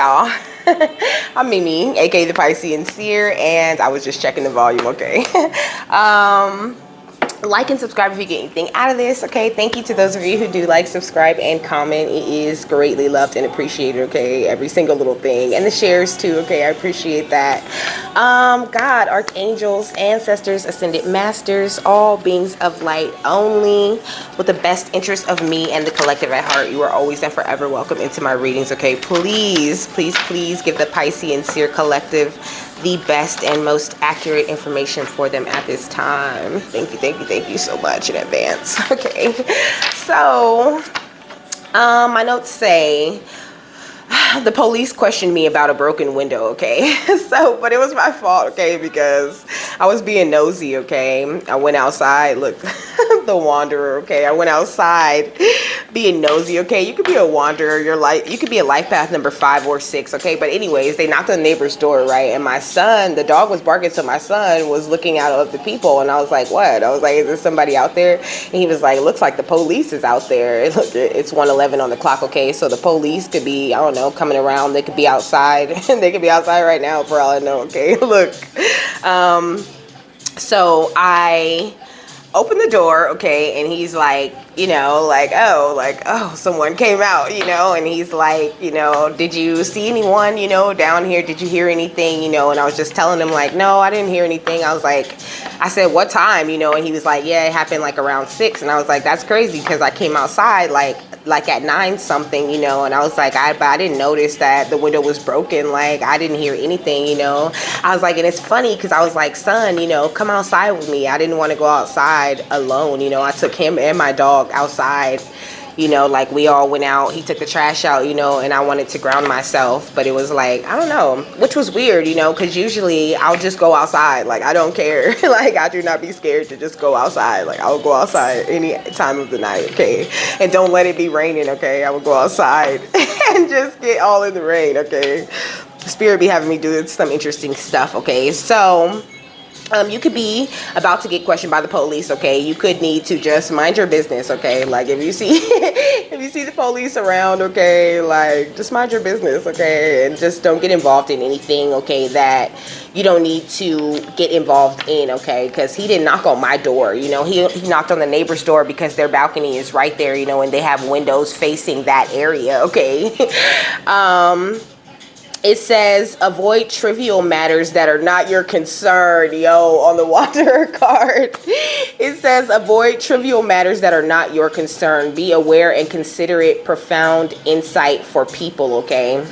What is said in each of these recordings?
y'all. I'm Mimi, aka the Piscean Seer, and I was just checking the volume, okay? Like and subscribe if you get anything out of this, okay? Thank you to those of you who do like, subscribe, and comment. It is greatly loved and appreciated, okay? Every single little thing. And the shares too, okay? I appreciate that. God, archangels, ancestors, ascended masters, all beings of light only, with the best interest of me and the collective at heart, you are always and forever welcome into my readings, okay? Please, please, please give the Piscean Seer Collective the best and most accurate information for them at this time. Thank you so much in advance. Okay, so my notes say the police questioned me about a broken window, okay? But it was my fault, okay, because I was being nosy, okay? I went outside, look, the wanderer, okay? I went outside being nosy, okay? You could be a wanderer, you could be a life path number 5 or 6, okay? But anyways, they knocked on the neighbor's door, right? And my son, the dog was barking, so my son was looking out of the people, and I was like, what? I was like, is there somebody out there? And he was like, it looks like the police is out there. Look, it's 1:11 on the clock, okay? So the police could be, I don't know, coming around. They could be outside. They could be outside right now for all I know, okay? Look, so I opened the door, okay, and he's like, you know, like, oh, someone came out, you know, and he's like, you know, did you see anyone, you know, down here? Did you hear anything, you know? And I was just telling him, like, no, I didn't hear anything. I said, what time, you know? And he was like, yeah, it happened like around 6. And I was like, that's crazy, because I came outside like at 9 something, you know, and I was like, but I didn't notice that the window was broken. Like, I didn't hear anything, you know. I was like, and it's funny because I was like, son, you know, come outside with me. I didn't want to go outside alone, you know. I took him and my dog outside, you know, like we all went out. He took the trash out, you know, and I wanted to ground myself, but it was like, I don't know, which was weird, you know, because usually I'll just go outside. Like, I don't care. Like, I do not be scared to just go outside. Like, I'll go outside any time of the night, okay? And don't let it be raining, okay? I will go outside and just get all in the rain, okay? Spirit be having me do some interesting stuff, okay? So you could be about to get questioned by the police, okay? You could need to just mind your business, okay? Like, if you see if you see the police around, okay, like, just mind your business, okay? And just don't get involved in anything, okay, that you don't need to get involved in, okay? Because he didn't knock on my door, you know. He knocked on the neighbor's door because their balcony is right there, you know, and they have windows facing that area, okay? It says, avoid trivial matters that are not your concern, yo, on the Wanderer card. It says, avoid trivial matters that are not your concern. Be aware and considerate profound insight for people, okay?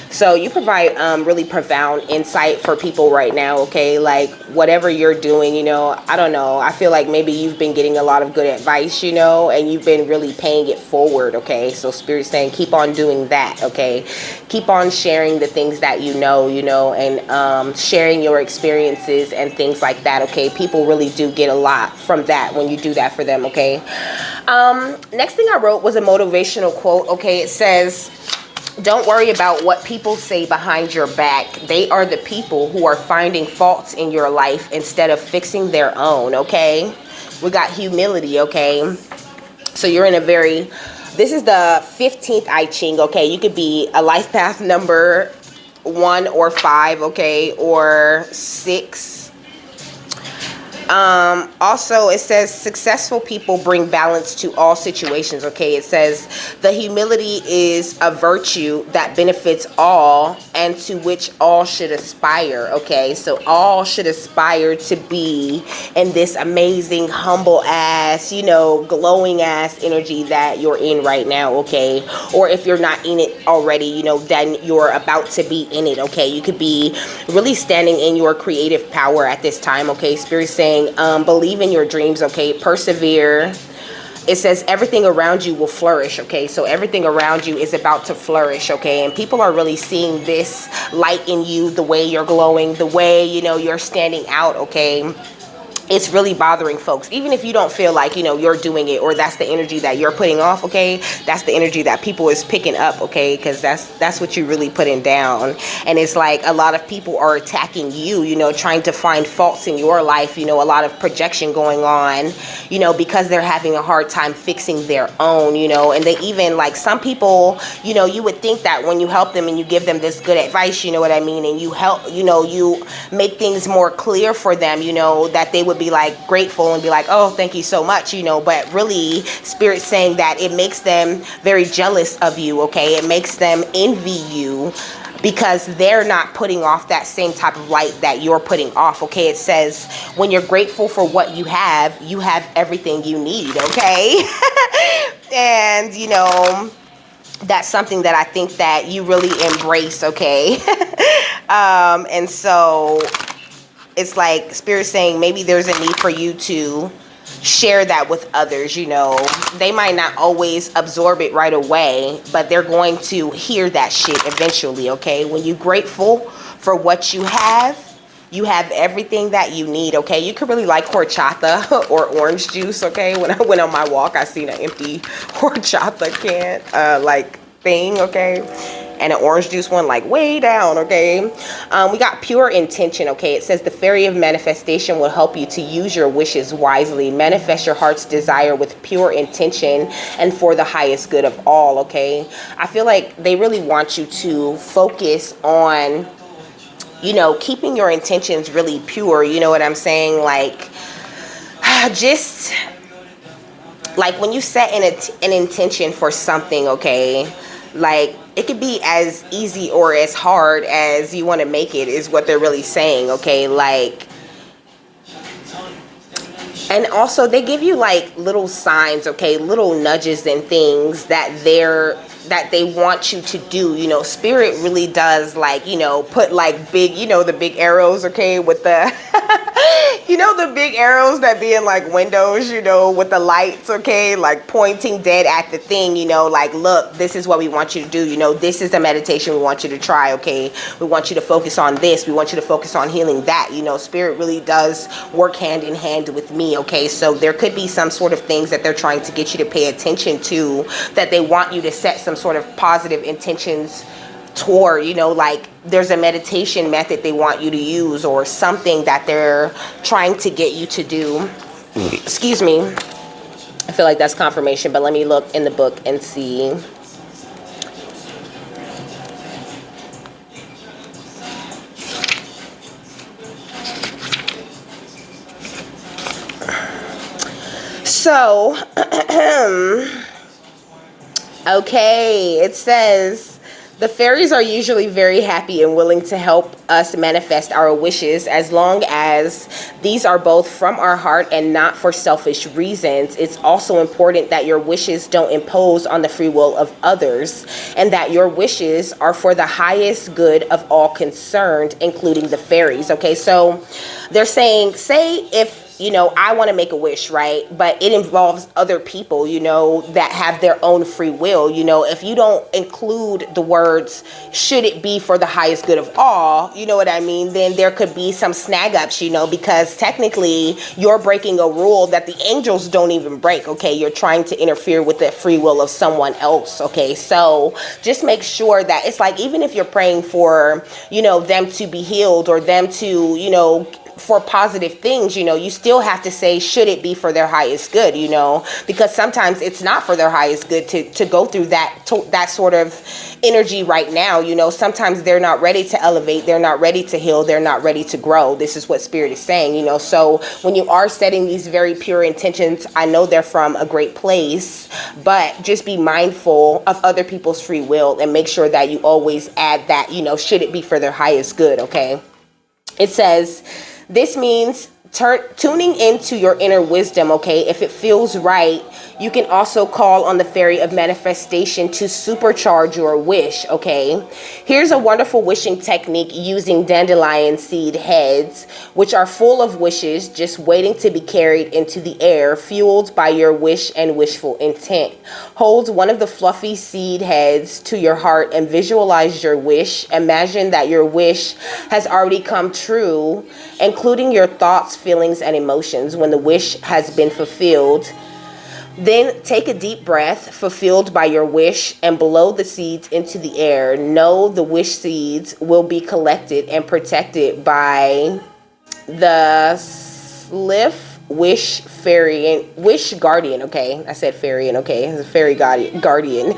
So you provide really profound insight for people right now, okay? Like, whatever you're doing, you know, I don't know. I feel like maybe you've been getting a lot of good advice, you know, and you've been really paying it forward, okay? So Spirit's saying, keep on doing that, okay? Keep on sharing the things that you know, and sharing your experiences and things like that, okay? People really do get a lot from that when you do that for them, okay? Next thing I wrote was a motivational quote, okay? It says, don't worry about what people say behind your back. They are the people who are finding faults in your life instead of fixing their own, okay? We got humility, okay? So you're in a very... This is the 15th I Ching, okay? You could be a life path number 1 or 5, okay? Or 6. Also, it says successful people bring balance to all situations, okay? It says the humility is a virtue that benefits all and to which all should aspire, okay? So all should aspire to be in this amazing, humble ass, you know, glowing ass energy that you're in right now, okay? Or if you're not in it already, you know, then you're about to be in it, okay? You could be really standing in your creative power at this time, okay? Spirit saying, believe in your dreams, okay? Persevere. It says everything around you will flourish, okay? So everything around you is about to flourish, okay? And people are really seeing this light in you, the way you're glowing, the way, you know, you're standing out, okay? it's really bothering folks, even if you don't feel like, you know, you're doing it, or that's the energy that you're putting off. Okay, that's the energy that people is picking up. Okay, because that's what you're really putting down. And it's like a lot of people are attacking you, you know, trying to find faults in your life, you know, a lot of projection going on, you know, because they're having a hard time fixing their own, you know. And they even, like, some people, you know, you would think that when you help them and you give them this good advice, you know what I mean, and you help, you know, you make things more clear for them, you know, that they would be like grateful and be like, oh, thank you so much, you know. But really, Spirit's saying that it makes them very jealous of you. Okay, it makes them envy you, because they're not putting off that same type of light that you're putting off. Okay, it says when you're grateful for what you have everything you need. Okay. And you know, that's something that I think that you really embrace. Okay. And so it's like Spirit saying maybe there's a need for you to share that with others. You know, they might not always absorb it right away, but they're going to hear that shit eventually. Okay, when you're grateful for what you have everything that you need. Okay, you could really like horchata or orange juice. Okay, when I went on my walk, I seen an empty horchata can like thing. Okay, and an orange juice one like way down. Okay, we got pure intention. Okay, it says the fairy of manifestation will help you to use your wishes wisely. Manifest your heart's desire with pure intention and for the highest good of all. Okay, I feel like they really want you to focus on, you know, keeping your intentions really pure. You know what I'm saying? Like, just like when you set an intention for something, okay, like it could be as easy or as hard as you want to make it, is what they're really saying. Okay, like, and also they give you like little signs, okay, little nudges and things that they want you to do. You know, Spirit really does, like, you know, put like big, you know, the big arrows, okay, with the you know, the big arrows that be in like windows, you know, with the lights, okay, like pointing dead at the thing, you know, like, look, this is what we want you to do. You know, this is the meditation we want you to try. Okay, we want you to focus on this, we want you to focus on healing that. You know, Spirit really does work hand in hand with me. Okay, so there could be some sort of things that they're trying to get you to pay attention to, that they want you to set some sort of positive intentions toward. You know, like there's a meditation method they want you to use, or something that they're trying to get you to do. Excuse me, I feel like that's confirmation, but let me look in the book and see. So okay, it says the fairies are usually very happy and willing to help us manifest our wishes, as long as these are both from our heart and not for selfish reasons. It's also important that your wishes don't impose on the free will of others, and that your wishes are for the highest good of all concerned, including the fairies. Okay, so they're saying, say if, you know, I want to make a wish, right? But it involves other people, you know, that have their own free will. You know, if you don't include the words, should it be for the highest good of all, you know what I mean? Then there could be some snag ups, you know, because technically you're breaking a rule that the angels don't even break. Okay, you're trying to interfere with the free will of someone else. Okay, so just make sure that it's like, even if you're praying for, you know, them to be healed, or them to, you know, for positive things, you know, you still have to say, should it be for their highest good, you know, because sometimes it's not for their highest good to go through that sort of energy right now. You know, sometimes they're not ready to elevate, they're not ready to heal, they're not ready to grow. This is what Spirit is saying, you know. So when you are setting these very pure intentions, I know they're from a great place, but just be mindful of other people's free will, and make sure that you always add that, you know, should it be for their highest good. Okay, it says, this means tuning into your inner wisdom. Okay, if it feels right, you can also call on the fairy of manifestation to supercharge your wish. Okay, here's a wonderful wishing technique using dandelion seed heads, which are full of wishes just waiting to be carried into the air, fueled by your wish and wishful intent. Hold one of the fluffy seed heads to your heart and visualize your wish. Imagine that your wish has already come true, including your thoughts, feelings, and emotions. When the wish has been fulfilled, then take a deep breath, fulfilled by your wish, and blow the seeds into the air. Know the wish seeds will be collected and protected by the Sliff Wish Fairy and Wish Guardian. Okay, I said fairy, and okay, it's a fairy guardian.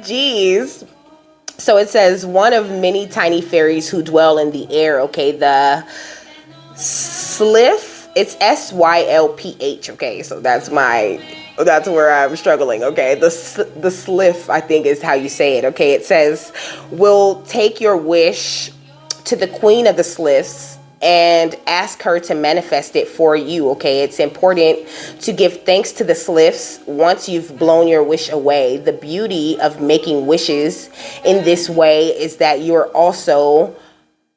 Jeez. So it says one of many tiny fairies who dwell in the air. Okay, the Sliff. It's Sylph. Okay, so that's where I'm struggling. Okay, the Sliff, I think, is how you say it. Okay, it says, "Will take your wish to the Queen of the Sliffs and ask her to manifest it for you." Okay, it's important to give thanks to the Sliffs once you've blown your wish away. The beauty of making wishes in this way is that you're also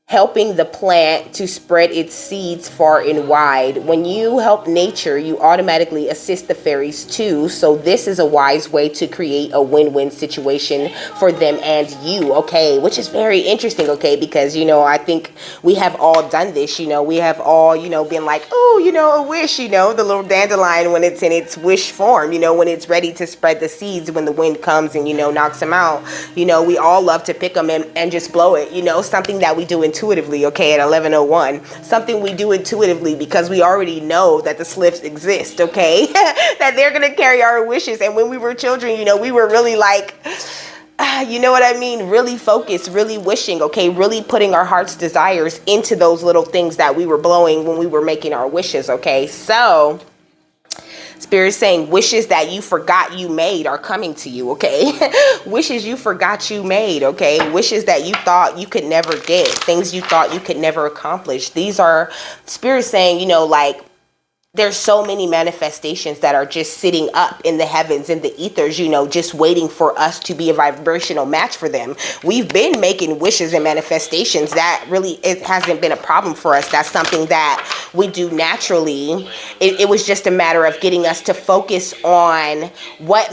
helping the plant to spread its seeds far and wide. When you help nature, you automatically assist the fairies too. So this is a wise way to create a win-win situation for them and you, okay? Which is very interesting, okay? Because, I think we have all done this, we have all, been like, oh, a wish, the little dandelion when it's in its wish form, when it's ready to spread the seeds, when the wind comes and, knocks them out. We all love to pick them and just blow it, something that we do intuitively, okay, at 11:01. Something we do intuitively because we already know that the Sliffs exist, okay? That they're going to carry our wishes. And when we were children, we were really like, you know what I mean? Really focused, really wishing, okay? Really putting our heart's desires into those little things that we were blowing when we were making our wishes, okay? So Spirit saying wishes that you forgot you made are coming to you, okay? Wishes you forgot you made, okay? Wishes that you thought you could never get, things you thought you could never accomplish. These are Spirit saying, like, there's so many manifestations that are just sitting up in the heavens, in the ethers, just waiting for us to be a vibrational match for them. We've been making wishes and manifestations. That really, it hasn't been a problem for us. That's something that we do naturally. It was just a matter of getting us to focus on what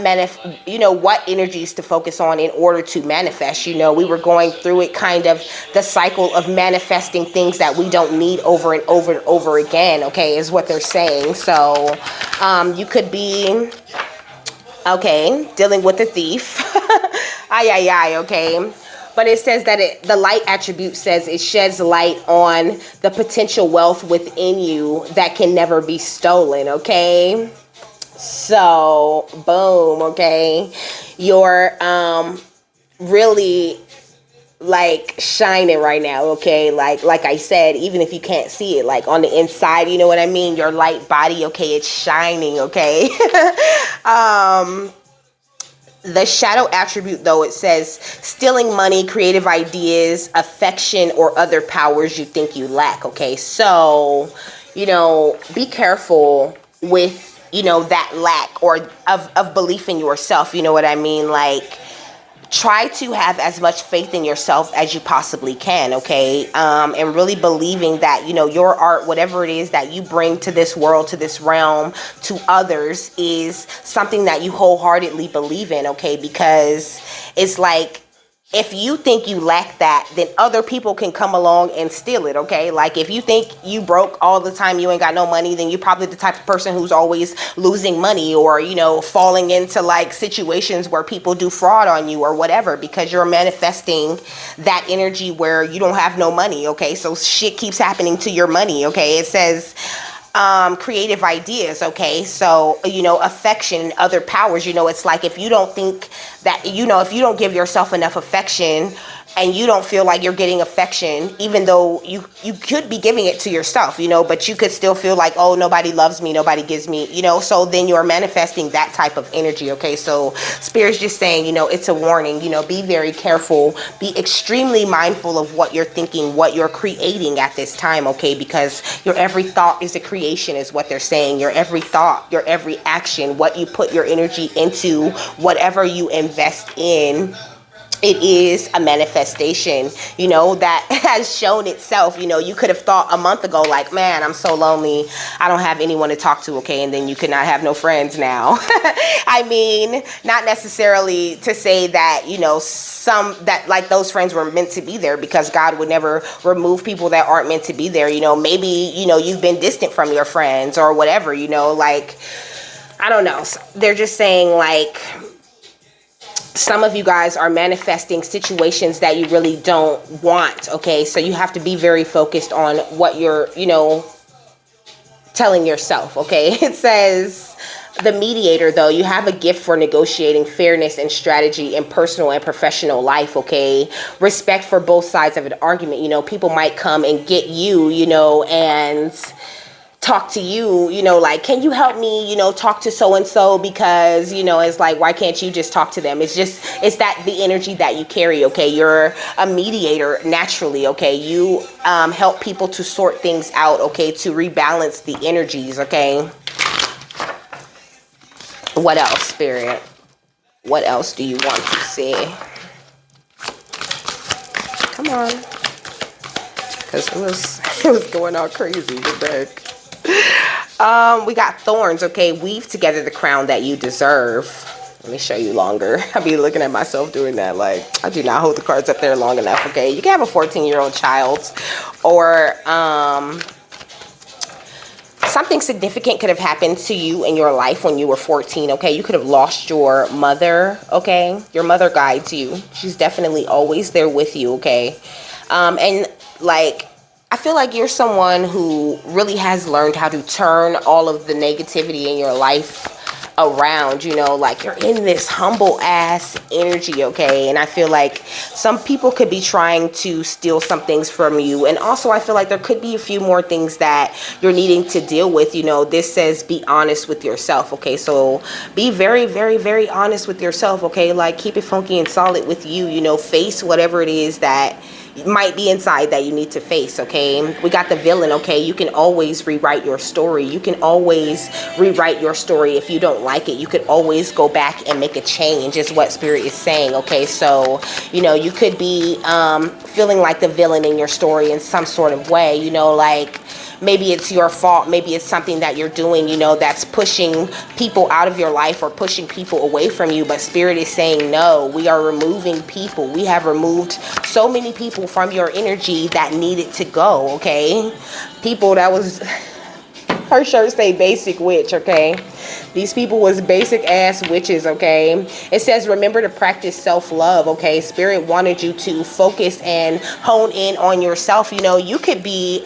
energies to focus on in order to manifest. We were going through it, kind of the cycle of manifesting things that we don't need over and over and over again, okay, is what they're saying. So you could be, okay, dealing with a thief. Okay. But it says that the light attribute says it sheds light on the potential wealth within you that can never be stolen, okay? So, boom, okay? You're really like shining right now, okay? Like I said, even if you can't see it, like on the inside, you know what I mean? Your light body, okay, it's shining, okay? The shadow attribute, though, it says stealing money, creative ideas, affection, or other powers you think you lack, okay? So, be careful with, that lack or of belief in yourself, you know what I mean? Like, try to have as much faith in yourself as you possibly can, okay? And really believing that, your art, whatever it is that you bring to this world, to this realm, to others, is something that you wholeheartedly believe in, okay? Because it's like, if you think you lack that, then other people can come along and steal it, okay? Like, if you think you broke all the time, you ain't got no money, then you're probably the type of person who's always losing money or, falling into, like, situations where people do fraud on you or whatever, because you're manifesting that energy where you don't have no money, okay? So shit keeps happening to your money, okay? It says creative ideas, okay? So, affection and other powers, it's like if you don't think that, if you don't give yourself enough affection and you don't feel like you're getting affection, even though you could be giving it to yourself, but you could still feel like, oh, nobody loves me, nobody gives me, so then you're manifesting that type of energy, okay? So Spirit's just saying, it's a warning, be very careful, be extremely mindful of what you're thinking, what you're creating at this time, okay? Because your every thought is a creation, is what they're saying. Your every thought, your every action, what you put your energy into, whatever you invest in, it is a manifestation, you know, that has shown itself. You know, you could have thought a month ago, like, man, I'm so lonely, I don't have anyone to talk to, okay, and then you could not have no friends now. I mean, not necessarily to say that, you know, some that like those friends were meant to be there, because God would never remove people that aren't meant to be there. You know, maybe, you know, you've been distant from your friends or whatever, you know, like, I don't know. They're just saying, like, some of you guys are manifesting situations that you really don't want, okay? So you have to be very focused on what you're, you know, telling yourself, okay? It says, the mediator, though, you have a gift for negotiating fairness and strategy in personal and professional life, okay? Respect for both sides of an argument. You know, people might come and get you, you know, and talk to you, you know, like, can you help me, you know, talk to so and so, because, you know, it's like, why can't you just talk to them? It's just, it's that the energy that you carry, okay? You're a mediator naturally, okay? You help people to sort things out, okay, to rebalance the energies, okay? What else, Spirit? What else do you want to see? Come on, because it was going all crazy with that. We got thorns, okay? Weave together the crown that you deserve. Let me show you longer. I'll be looking at myself doing that. Like, I do not hold the cards up there long enough, okay? You can have a 14-year-old child, or something significant could have happened to you in your life when you were 14, okay? You could have lost your mother, okay? Your mother guides you. She's definitely always there with you, okay? And, like, I feel like you're someone who really has learned how to turn all of the negativity in your life around, you know, like, you're in this humble ass energy, okay? And I feel like some people could be trying to steal some things from you. And also, I feel like there could be a few more things that you're needing to deal with. You know, this says be honest with yourself, okay? So be very, very, very honest with yourself, okay? Like, keep it funky and solid with you, you know, face whatever it is that might be inside that you need to face, okay? We got the villain, okay? You can always rewrite your story. You can always rewrite your story if you don't like it. You could always go back and make a change, is what Spirit is saying, okay? So, you know, you could be feeling like the villain in your story in some sort of way, you know, like, maybe it's your fault, maybe it's something that you're doing, you know, that's pushing people out of your life or pushing people away from you. But Spirit is saying, no, we are removing people. We have removed so many people from your energy that needed to go, okay? People that was, her shirt say basic witch, okay? These people was basic ass witches, okay? It says, remember to practice self-love, okay? Spirit wanted you to focus and hone in on yourself. You know, you could be,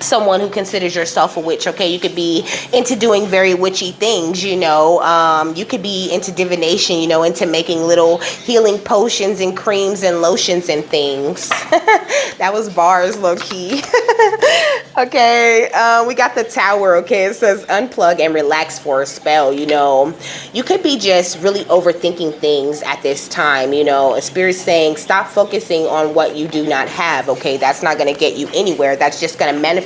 someone who considers yourself a witch, okay? You could be into doing very witchy things, you know. You could be into divination, you know, into making little healing potions and creams and lotions and things. That was bars, low-key. Okay, we got the Tower, okay? It says unplug and relax for a spell, you know. You could be just really overthinking things at this time, you know. A Spirit saying stop focusing on what you do not have, okay? That's not going to get you anywhere. That's just going to manifest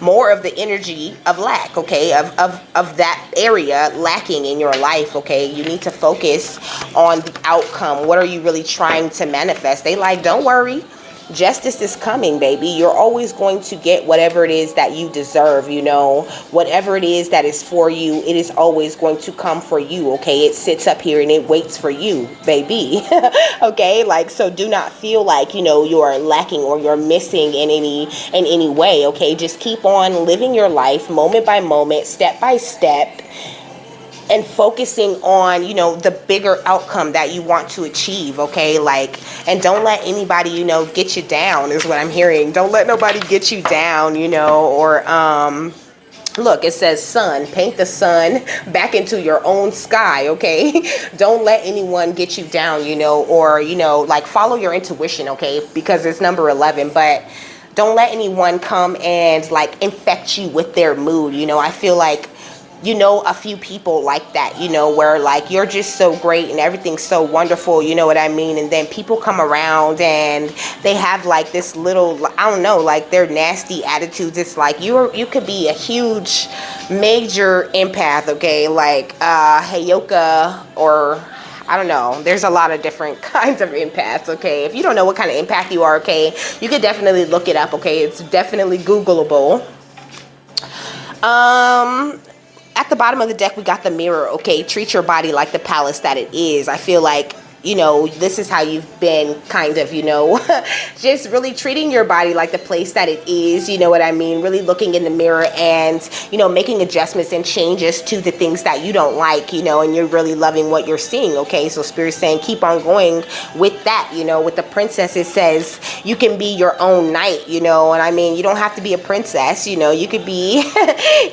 more of the energy of lack, okay? Of that area lacking in your life, okay? You need to focus on the outcome. What are you really trying to manifest? They like, don't worry. Justice is coming, baby. You're always going to get whatever it is that you deserve, you know. Whatever it is that is for you, it is always going to come for you, okay? It sits up here and it waits for you, baby. Okay? Like, so do not feel like, you know, you're lacking or you're missing in any way, okay? Just keep on living your life moment by moment, step by step, and focusing on, you know, the bigger outcome that you want to achieve, okay? Like, and don't let anybody, you know, get you down, is what I'm hearing. Don't let nobody get you down, you know, or, look, it says sun. Paint the sun back into your own sky, okay? Don't let anyone get you down, you know, or, you know, like, follow your intuition, okay? Because it's number 11, but don't let anyone come and, like, infect you with their mood, you know? I feel like, you know, a few people like that, you know, where like you're just so great and everything's so wonderful, you know what I mean? And then people come around and they have like this little, I don't know, like their nasty attitudes. It's like you could be a huge major empath, okay? Like Heyoka, or I don't know. There's a lot of different kinds of empaths, okay? If you don't know what kind of empath you are, okay, you could definitely look it up, okay? It's definitely Googleable. At the bottom of the deck, we got the Mirror, okay? Treat your body like the palace that it is. I feel like, you know, this is how you've been kind of, you know, just really treating your body like the place that it is, you know what I mean? Really looking in the mirror and, you know, making adjustments and changes to the things that you don't like, you know, and you're really loving what you're seeing, okay? So Spirit's saying keep on going with that, you know. With the princess, it says you can be your own knight, you know, and I mean, you don't have to be a princess, you know, you could be,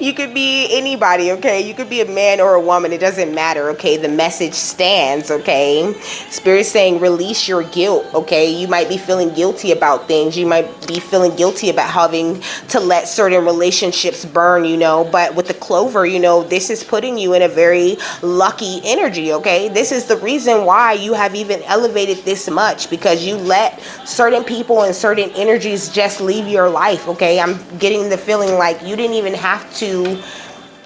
you could be anybody, okay? You could be a man or a woman, it doesn't matter, okay? The message stands, okay? Spirit saying release your guilt, okay? You might be feeling guilty about things. You might be feeling guilty about having to let certain relationships burn, you know. But with the Clover, you know, this is putting you in a very lucky energy, okay? This is the reason why you have even elevated this much, because you let certain people and certain energies just leave your life, okay? I'm getting the feeling like you didn't even have to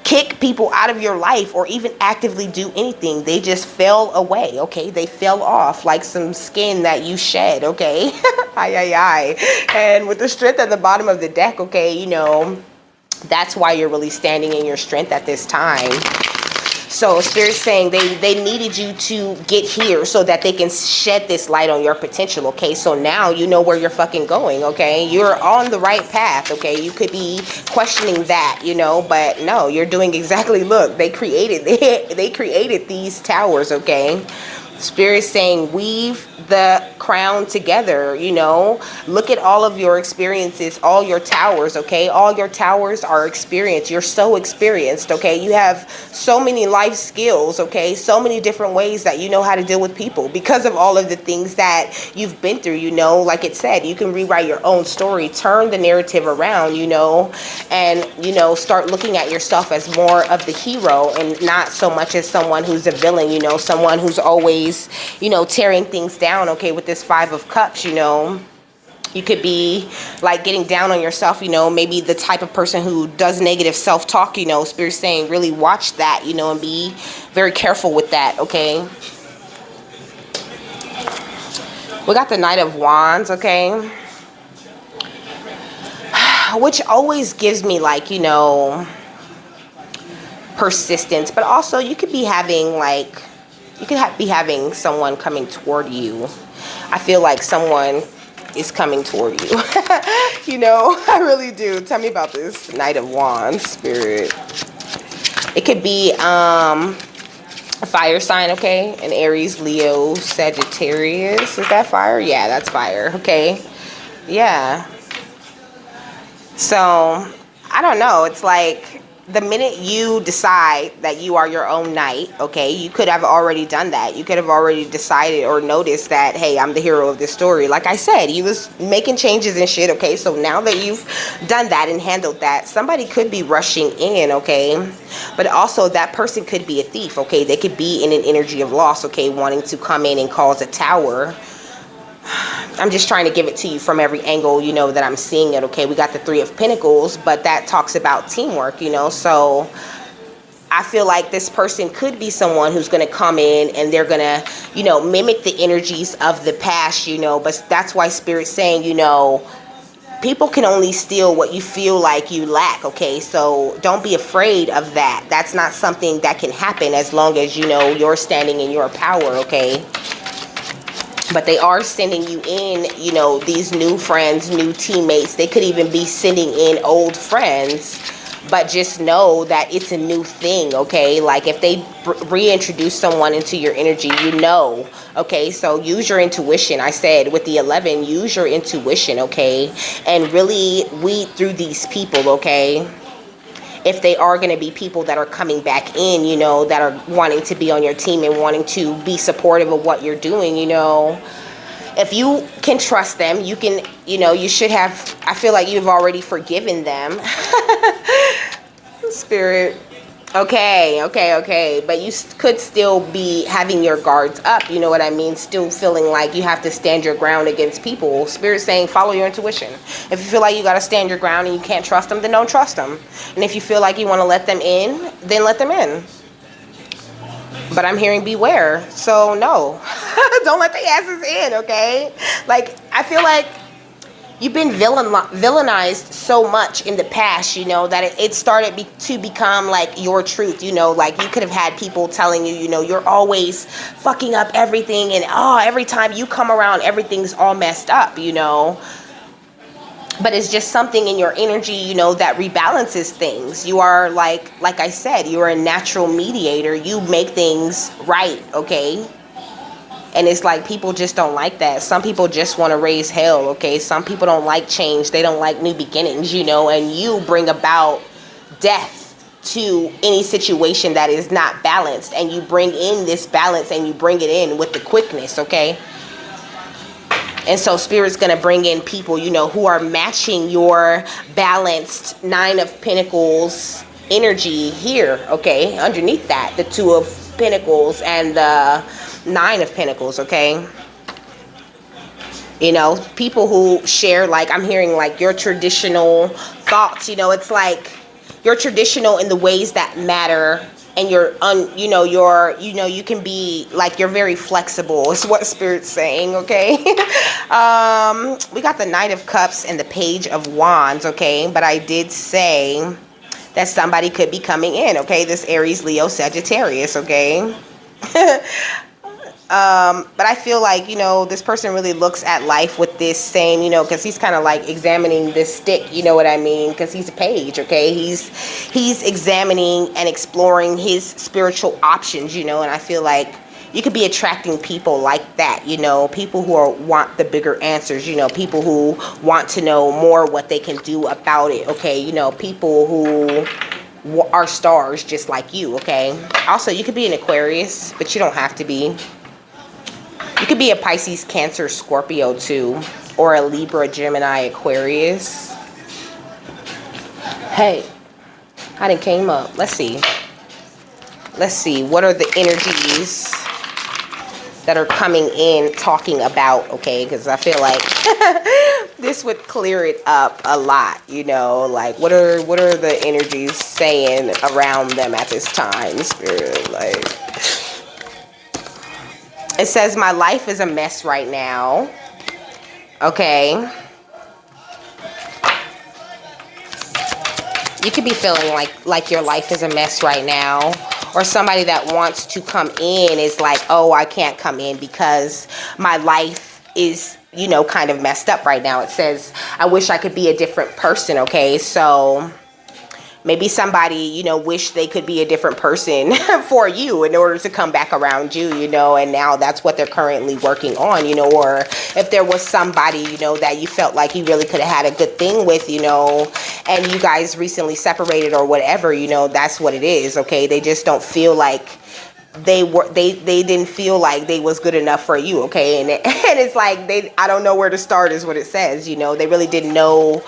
kick people out of your life or even actively do anything. They just fell away, okay? They fell off like some skin that you shed, okay? Ay, ay, ay. And with the Strength at the bottom of the deck, okay, you know, that's why you're really standing in your strength at this time. So Spirit's saying they needed you to get here so that they can shed this light on your potential, okay? So now you know where you're fucking going, okay? You're on the right path, okay? You could be questioning that, you know, but no, you're doing exactly, look, they created these towers, okay? Spirit's saying weave the crown together, you know. Look at all of your experiences, all your towers, okay? All your towers are experience. You're so experienced, okay? You have so many life skills, okay? So many different ways that you know how to deal with people because of all of the things that you've been through, you know. Like it said, you can rewrite your own story, turn the narrative around, you know, and, you know, start looking at yourself as more of the hero and not so much as someone who's a villain, you know, someone who's always, you know, tearing things down, okay? With this Five of Cups, you know, you could be like getting down on yourself, you know, maybe the type of person who does negative self-talk, you know. Spirit's saying really watch that, you know, and be very careful with that, okay? We got the Knight of Wands, okay? Which always gives me like, you know, persistence, but also you could be having like, you could be having someone coming toward you. I feel like someone is coming toward you. You know, I really do. Tell me about this Knight of Wands, Spirit. It could be a fire sign, okay? An Aries, Leo, Sagittarius. Is that fire? Yeah, that's fire, okay? Yeah. So, I don't know. It's like the minute you decide that you are your own knight, okay, you could have already done that. You could have already decided or noticed that, hey, I'm the hero of this story. Like I said, you was making changes and shit, okay? So now that you've done that and handled that, somebody could be rushing in, okay? But also that person could be a thief, okay? They could be in an energy of loss, okay, wanting to come in and cause a tower. I'm just trying to give it to you from every angle, you know, that I'm seeing it, okay? We got the Three of Pentacles, but that talks about teamwork, you know? So I feel like this person could be someone who's going to come in and they're going to, you know, mimic the energies of the past, you know? But that's why Spirit's saying, you know, people can only steal what you feel like you lack, okay? So don't be afraid of that. That's not something that can happen as long as, you know, you're standing in your power, okay? But they are sending you in, you know, these new friends, new teammates. They could even be sending in old friends. But just know that it's a new thing, okay? Like if they reintroduce someone into your energy, you know, okay? So use your intuition. I said with the 11, use your intuition, okay? And really weed through these people, okay? If they are going to be people that are coming back in, you know, that are wanting to be on your team and wanting to be supportive of what you're doing, you know, if you can trust them, you can, you know, you should have, I feel like you've already forgiven them. Spirit. Okay. But you could still be having your guards up, you know what I mean? Still feeling like you have to stand your ground against people. Spirit saying follow your intuition. If you feel like you got to stand your ground and you can't trust them, then don't trust them. And if you feel like you want to let them in, then let them in. But I'm hearing beware. So no, don't let the asses in, okay? Like, I feel like you've been villainized so much in the past, you know, that it started to become like your truth, you know, like you could have had people telling you, you know, you're always fucking up everything, and every time you come around, everything's all messed up, you know. But it's just something in your energy, you know, that rebalances things. You are like I said, you're a natural mediator. You make things right, okay? And it's like people just don't like that. Some people just want to raise hell, okay? Some people don't like change. They don't like new beginnings, you know, and you bring about death to any situation that is not balanced. And you bring in this balance and you bring it in with the quickness, okay? And so Spirit's going to bring in people, you know, who are matching your balanced Nine of Pentacles energy here, okay? Underneath that, the Two of Pentacles and the Nine of Pentacles, okay? You know, people who share, like, I'm hearing, like, your traditional thoughts, you know, it's like you're traditional in the ways that matter. And you can be like, you're very flexible is what Spirit's saying, okay? We got the Knight of Cups and the Page of Wands, okay? But I did say that somebody could be coming in, okay? This Aries, Leo, Sagittarius, okay? But I feel like, you know, this person really looks at life with this same, you know, because he's kind of like examining this stick, you know what I mean? Because he's a page, okay? He's examining and exploring his spiritual options, you know, and I feel like you could be attracting people like that, you know, people who want the bigger answers, you know, people who want to know more what they can do about it, okay? You know, people who are stars just like you, okay? Also, you could be an Aquarius, but you don't have to be. You could be a Pisces, Cancer, Scorpio too, or a Libra, Gemini, Aquarius. Hey, I done came up. Let's see. Let's see. What are the energies that are coming in talking about, okay? Because I feel like this would clear it up a lot, you know? Like, what are the energies saying around them at this time, Spirit? Like, it says, my life is a mess right now. Okay. You could be feeling like your life is a mess right now. Or somebody that wants to come in is like, oh, I can't come in because my life is, you know, kind of messed up right now. It says, I wish I could be a different person, okay? So maybe somebody, you know, wish they could be a different person for you in order to come back around you, you know, and now that's what they're currently working on, you know. Or if there was somebody, you know, that you felt like you really could have had a good thing with, you know, and you guys recently separated or whatever, you know, that's what it is, okay? They just don't feel like they didn't feel like they was good enough for you, okay? And it's like, I don't know where to start is what it says, you know. They really didn't know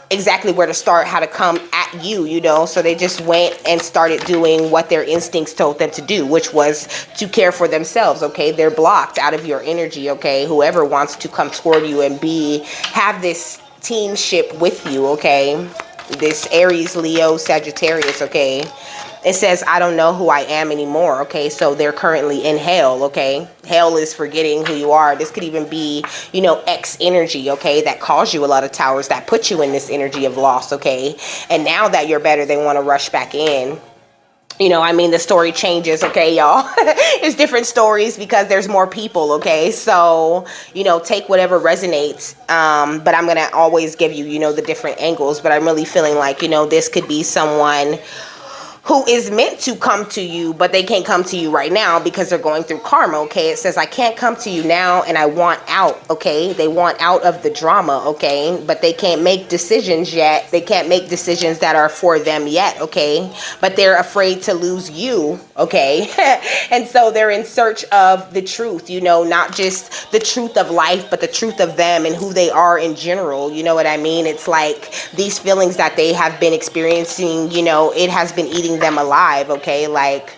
exactly where to start, how to come at you, you know. So they just went and started doing what their instincts told them to do, which was to care for themselves, okay? They're blocked out of your energy, okay? Whoever wants to come toward you and have this teamship with you, okay? This Aries, Leo, Sagittarius, okay? It says, I don't know who I am anymore, okay? So they're currently in hell, okay? Hell is forgetting who you are. This could even be, you know, X energy, okay? That caused you a lot of towers, that put you in this energy of loss, okay? And now that you're better, they want to rush back in. You know, I mean, the story changes, okay, y'all? It's different stories because there's more people, okay? So, you know, take whatever resonates. But I'm going to always give you, you know, the different angles. But I'm really feeling like, you know, this could be someone who is meant to come to you, but they can't come to you right now because they're going through karma, okay? It says, I can't come to you now and I want out, okay? They want out of the drama, okay? But they can't make decisions yet. They can't make decisions that are for them yet, okay? But they're afraid to lose you, okay? And so they're in search of the truth, you know, not just the truth of life, but the truth of them and who they are in general, you know what I mean? It's like these feelings that they have been experiencing, you know, it has been eating them alive, okay? Like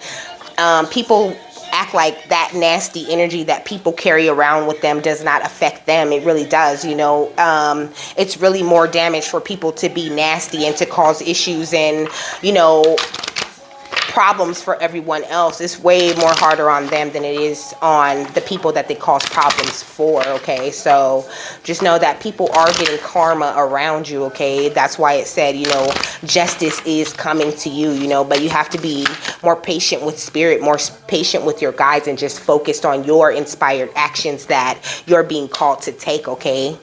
people act like that nasty energy that people carry around with them does not affect them. It really does, you know. It's really more damage for people to be nasty and to cause issues and, you know, problems for everyone else. It's way more harder on them than it is on the people that they cause problems for, okay? So just know that people are getting karma around you, okay? That's why it said, you know, justice is coming to you, you know, but you have to be more patient with spirit, more patient with your guides, and just focused on your inspired actions that you're being called to take, okay?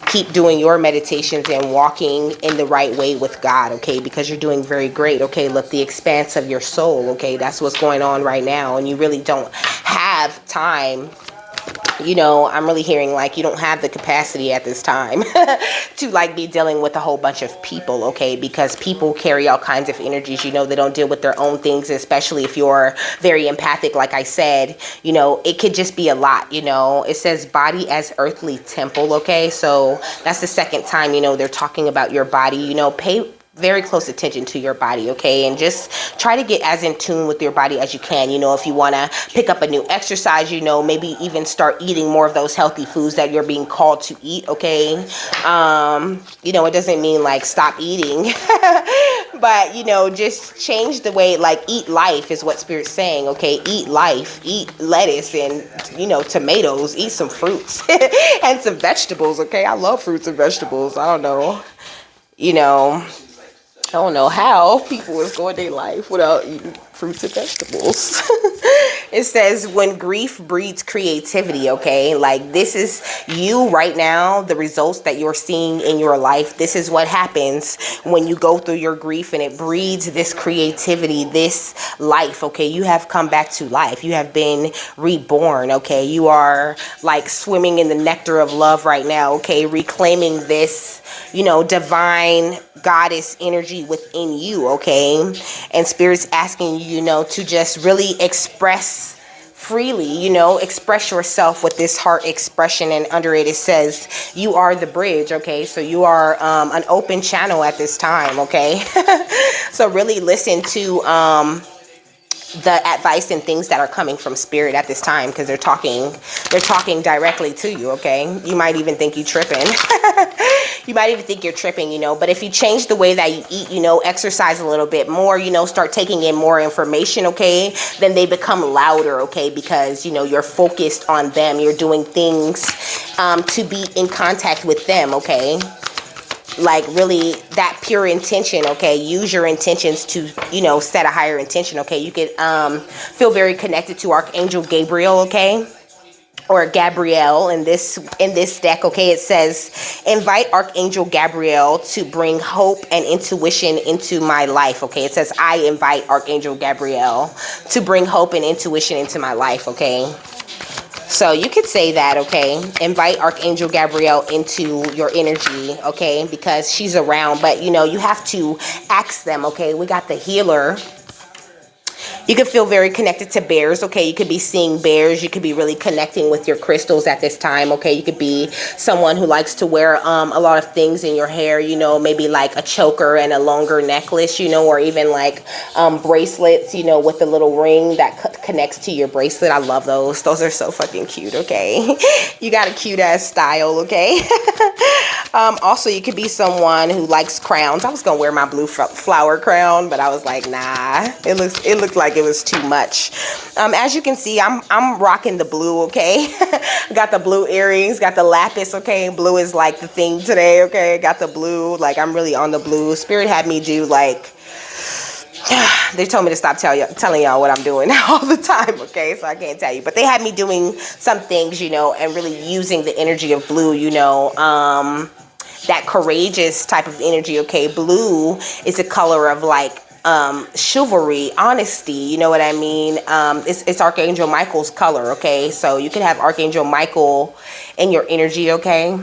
Keep doing your meditations and walking in the right way with God, okay? Because you're doing very great, okay? Look, the expanse of your soul, okay? That's what's going on right now, and you really don't have time. You know, I'm really hearing like you don't have the capacity at this time to like be dealing with a whole bunch of people, okay? Because people carry all kinds of energies. You know, they don't deal with their own things, especially if you're very empathic. Like I said, you know, it could just be a lot, you know. It says body as earthly temple, okay? So that's the second time, you know, they're talking about your body. You know, pay very close attention to your body, okay? And just try to get as in tune with your body as you can. You know, if you want to pick up a new exercise, you know, maybe even start eating more of those healthy foods that you're being called to eat, okay? You know, it doesn't mean like stop eating, but, you know, just change the way, like eat life is what Spirit's saying, okay? Eat life, eat lettuce and, you know, tomatoes, eat some fruits and some vegetables, okay? I love fruits and vegetables. I don't know, you know, I don't know how people is going their life without eating fruits and vegetables. It says when grief breeds creativity, okay? Like this is you right now, the results that you're seeing in your life. This is what happens when you go through your grief, and it breeds this creativity, this life, okay? You have come back to life. You have been reborn, okay? You are like swimming in the nectar of love right now, okay? Reclaiming this, you know, divine goddess energy within you, okay? And Spirit's asking you, you know, to just really express freely, you know, express yourself with this heart expression. And under it, it says you are the bridge, okay? So you are an open channel at this time, okay? So really listen to the advice and things that are coming from Spirit at this time, because they're talking directly to you, okay? You might even think you're tripping. You might even think you're tripping, you know, but if you change the way that you eat, you know, exercise a little bit more, you know, start taking in more information, okay, then they become louder, okay, because, you know, you're focused on them. You're doing things to be in contact with them, okay? Like really that pure intention, okay? Use your intentions to, you know, set a higher intention, okay? You could feel very connected to Archangel Gabriel, okay? Or Gabrielle in this deck, okay? It says invite Archangel Gabriel to bring hope and intuition into my life, okay? It says I invite Archangel Gabriel to bring hope and intuition into my life, okay? So you could say that, okay? Invite Archangel Gabriel into your energy, okay? Because she's around, but you know, you have to ask them, okay? We got the healer. You could feel very connected to bears, okay? You could be seeing bears. You could be really connecting with your crystals at this time, okay? You could be someone who likes to wear a lot of things in your hair, you know, maybe like a choker and a longer necklace, you know, or even like bracelets, you know, with a little ring that connects to your bracelet. I love those. Those are so fucking cute, okay? You got a cute ass style, okay? Also, you could be someone who likes crowns. I was gonna wear my blue flower crown, but I was like, nah, it looked like it was too much. As you can see, I'm rocking the blue, okay? Got the blue earrings, got the lapis, okay? Blue is like the thing today, okay? Got the blue, like I'm really on the blue. Spirit had me do like, they told me to stop telling y'all what I'm doing all the time, okay? So I can't tell you. But they had me doing some things, you know, and really using the energy of blue, you know, that courageous type of energy, okay? Blue is a color of like chivalry, honesty, you know what I mean? It's Archangel Michael's color, okay? So you can have Archangel Michael in your energy, okay?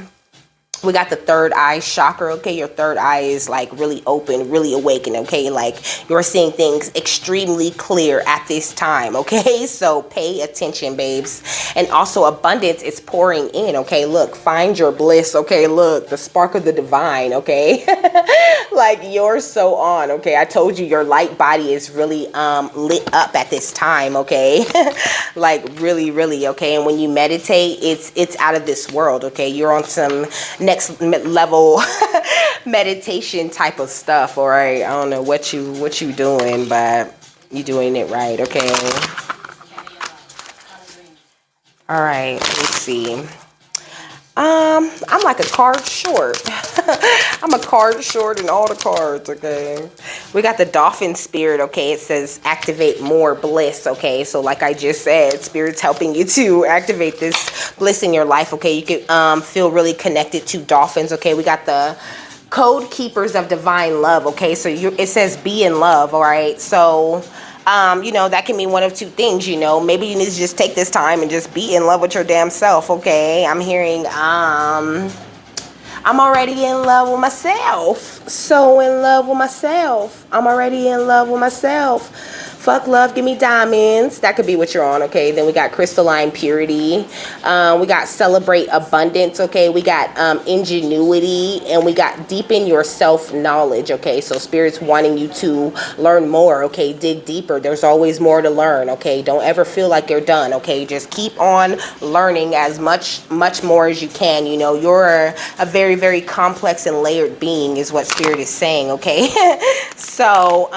We got the third eye chakra, okay? Your third eye is like really open, really awakened, okay? Like you're seeing things extremely clear at this time, okay? So pay attention, babes. And also abundance is pouring in, okay? Look, find your bliss, okay? Look, the spark of the divine, okay? Like you're so on, okay? I told you your light body is really lit up at this time, okay? Like really, really, okay? And when you meditate, it's out of this world, okay? You're on some next level meditation type of stuff, all right? I don't know what you doing, but You're doing it right, okay? All right, let's see. I'm like a card short. I'm a card short in all the cards, okay? We got the dolphin spirit, okay? It says activate more bliss, okay? So like I just said, spirit's helping you to activate this bliss in your life, okay? You can feel really connected to dolphins, okay? We got the code keepers of divine love, okay? So it says be in love, all right? So you know, that can mean one of two things, you know. Maybe you need to just take this time and just be in love with your damn self, okay? I'm hearing, I'm already in love with myself. So in love with myself. I'm already in love with myself. Fuck love, give me diamonds. That could be what you're on, okay? Then we got crystalline purity. We got celebrate abundance, okay? We got ingenuity, and we got deepen your self-knowledge, okay? So spirit's wanting you to learn more, okay? Dig deeper. There's always more to learn, okay? Don't ever feel like you're done, okay? Just keep on learning as much more as you can. You know, you're a very, very complex and layered being is what spirit is saying, okay? So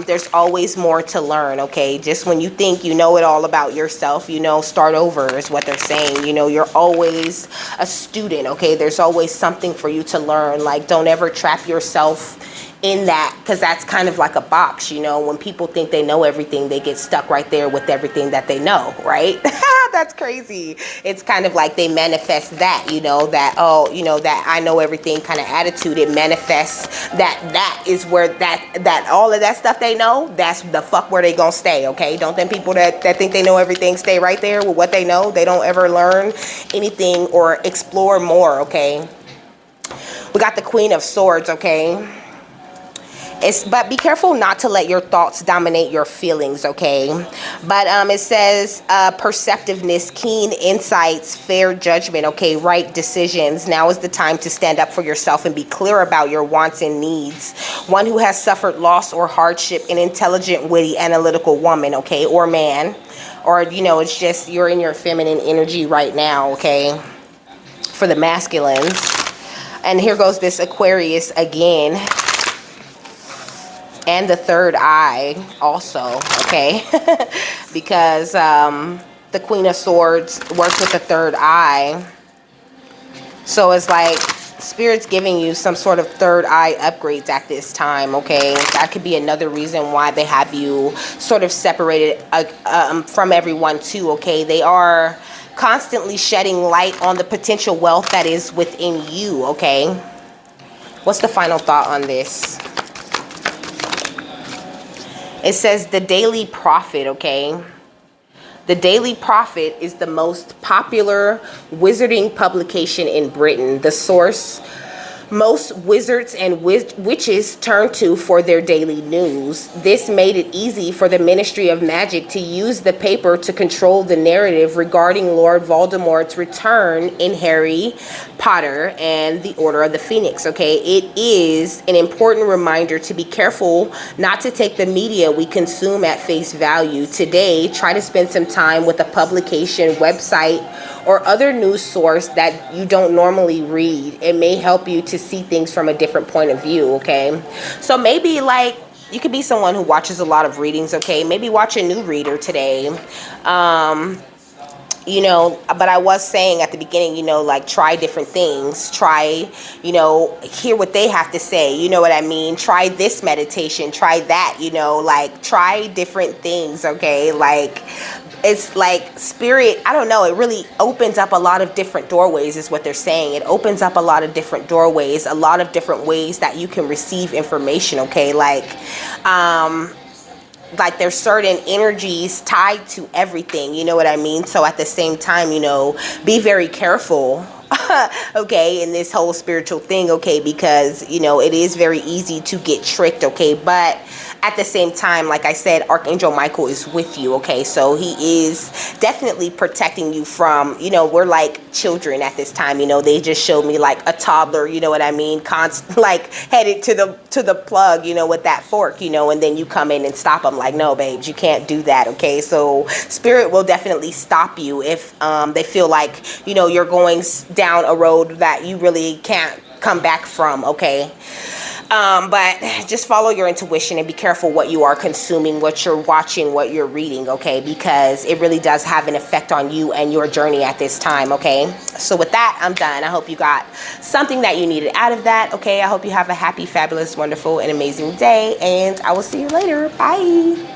there's always more to learn, okay? Just when you think you know it all about yourself, you know, start over is what they're saying. You know, you're always a student, okay? There's always something for you to learn. Like, don't ever trap yourself in that, because that's kind of like a box, you know. When people think they know everything, they get stuck right there with everything that they know, right? That's crazy. It's kind of like they manifest that, you know, that, oh, you know, that I know everything kind of attitude. It manifests that is where that all of that stuff they know, that's the fuck where they gonna stay, okay? Don't them people that think they know everything stay right there with what they know. They don't ever learn anything or explore more, okay? We got the Queen of Swords, okay? But be careful not to let your thoughts dominate your feelings, okay? But it says perceptiveness, keen insights, fair judgment, okay? Right decisions. Now is the time to stand up for yourself and be clear about your wants and needs. One who has suffered loss or hardship, an intelligent, witty, analytical woman, okay? Or man. Or, you know, it's just you're in your feminine energy right now, okay? For the masculines. And here goes this Aquarius again. And the third eye also, okay? Because the Queen of Swords works with the third eye. So it's like Spirit's giving you some sort of third eye upgrades at this time, okay? That could be another reason why they have you sort of separated from everyone too, okay? They are constantly shedding light on the potential wealth that is within you, okay? What's the final thought on this? It says the Daily Prophet, okay? The Daily Prophet is the most popular wizarding publication in Britain. The source most wizards and witches turn to for their daily news. This made it easy for the Ministry of Magic to use the paper to control the narrative regarding Lord Voldemort's return in Harry Potter and the Order of the Phoenix, okay? It is an important reminder to be careful not to take the media we consume at face value. Today, try to spend some time with a publication, website, or other news source that you don't normally read. It may help you to see things from a different point of view, okay? So maybe like you could be someone who watches a lot of readings, okay? Maybe watch a new reader today. You know, but I was saying at the beginning, you know, like try different things. Try, you know, hear what they have to say. You know what I mean? Try this meditation. Try that, you know, like try different things, okay? Like it's like Spirit, I don't know, it really opens up a lot of different doorways is what they're saying. It opens up a lot of different doorways, a lot of different ways that you can receive information, okay? Like there's certain energies tied to everything, you know what I mean? So at the same time, you know, be very careful, okay, in this whole spiritual thing, okay, because, you know, it is very easy to get tricked, okay, but at the same time, like I said, Archangel Michael is with you, okay? So he is definitely protecting you from, you know, we're like children at this time, you know, they just showed me like a toddler, you know what I mean? Like headed to the plug, you know, with that fork, you know, and then you come in and stop them like, no, babes, you can't do that, okay? So Spirit will definitely stop you if they feel like, you know, you're going down a road that you really can't come back from, okay? But just follow your intuition and be careful what you are consuming, what you're watching, what you're reading, okay? Because it really does have an effect on you and your journey at this time, okay? So with that, I'm done. I hope you got something that you needed out of that, okay? I hope you have a happy, fabulous, wonderful, and amazing day, and I will see you later. Bye.